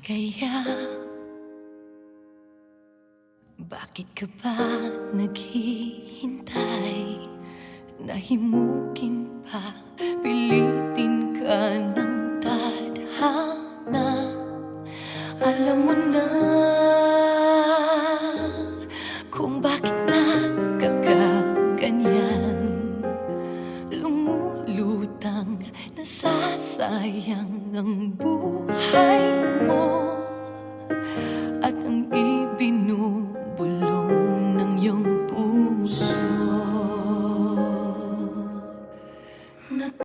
Kaya bakit ka ba naghihintay? Nahimukin pa, pilitin ka ng tadhana. Alam mo na kung bakit nagkakaganyan. Lumulutang, nasasayang ang buhay mo.